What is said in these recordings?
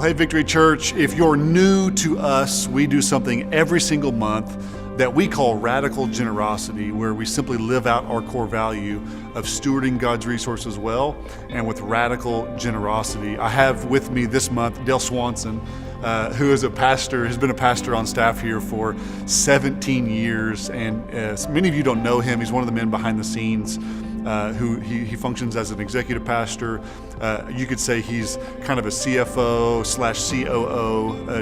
Hey, Victory Church, if you're new to us, we do something every single month that we call radical generosity, where we simply live out our core value of stewarding God's resources well and with radical generosity. I have with me this month Dale Swanson, who is a pastor, has been a pastor on staff here for 17 years. And many of you don't know him. He's one of the men behind the scenes who he functions as an executive pastor. You could say he's kind of a CFO/COO,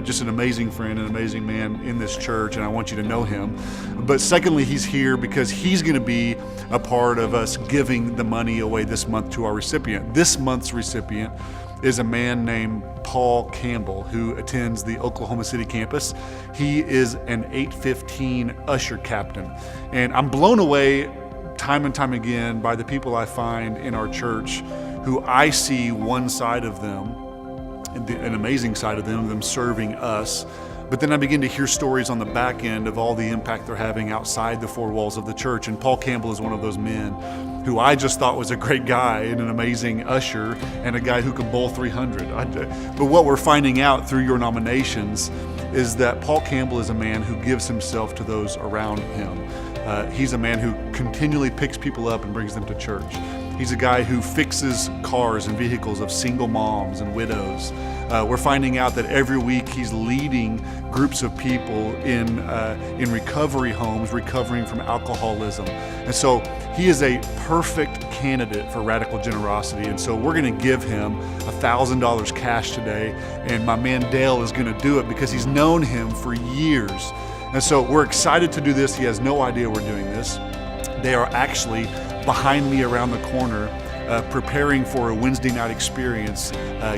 just an amazing friend, an amazing man in this church, and I want you to know him. But secondly, he's here because he's going to be a part of us giving the money away this month to our recipient. This month's recipient is a man named Paul Campbell, who attends the Oklahoma City campus. He is an 815 usher captain, and I'm blown away time and time again by the people I find in our church who I see one side of them, an amazing side of them serving us, but then I begin to hear stories on the back end of all the impact they're having outside the four walls of the church. And Paul Campbell is one of those men who I just thought was a great guy and an amazing usher and a guy who could bowl 300. But what we're finding out through your nominations is that Paul Campbell is a man who gives himself to those around him. He's a man who continually picks people up and brings them to church. He's a guy who fixes cars and vehicles of single moms and widows. We're finding out that every week he's leading groups of people in recovery homes, recovering from alcoholism. And so he is a perfect candidate for radical generosity. And so we're going to give him $1,000 cash today. And my man Dale is going to do it because he's known him for years. And so we're excited to do this. He has no idea we're doing this. They are actually behind me around the corner, preparing for a Wednesday night experience,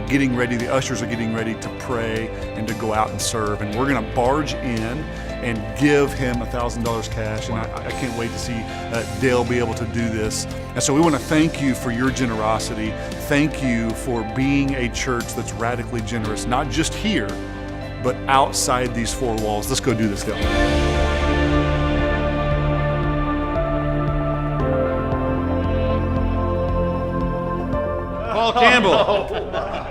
getting ready. The ushers are getting ready to pray and to go out and serve. And we're going to barge in and give him $1,000 cash. And I can't wait to see Dale be able to do this. And so we want to thank you for your generosity. Thank you for being a church that's radically generous, not just here, but outside these four walls. Let's go do this, Dale. Paul Campbell.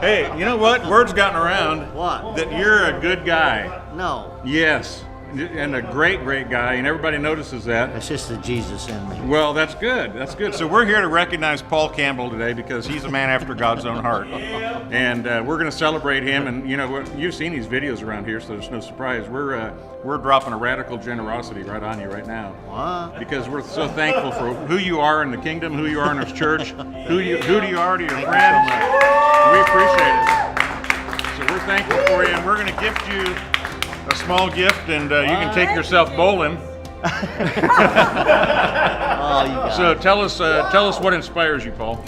Hey, you know what? Word's gotten around What? that you're a good guy. No, Yes, and a great, great guy, and everybody notices that. that's just the Jesus in me. Well, that's good. That's good. So we're here to recognize Paul Campbell today because he's a man after God's own heart, and we're going to celebrate him. And you know, you've seen these videos around here, so there's no surprise. We're dropping a radical generosity right on you right now. What? Because we're so thankful for who you are in the kingdom, who you are in this church, who you are to your friends. We appreciate it. So we're thankful for you, and we're going to gift you a small gift, and you can take yourself bowling. Oh, you got So it. tell us what inspires you, Paul.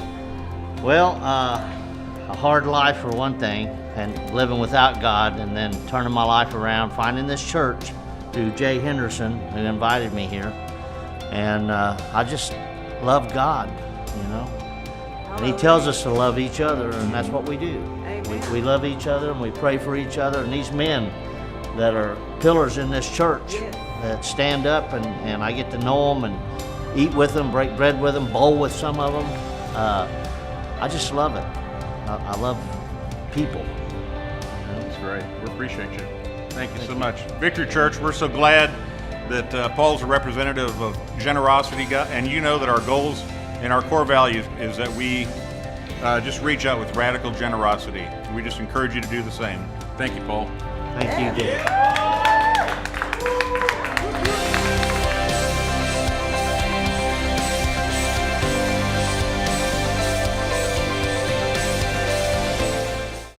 Well, a hard life for one thing, and living without God, and then turning my life around, finding this church through Jay Henderson, who invited me here. And I just love God, you know. And He tells us to love each other, and that's what we do. We love each other, and we pray for each other. And these men that are pillars in this church that stand up, and I get to know them and eat with them, break bread with them, bowl with some of them. I just love it. I love people. That's great. We appreciate you. Thank you so much. Victory Church, we're so glad that Paul's a representative of generosity, and you know that our goals and our core values is that we just reach out with radical generosity. We just encourage you to do the same. Thank you, Paul. Thank you, Dick.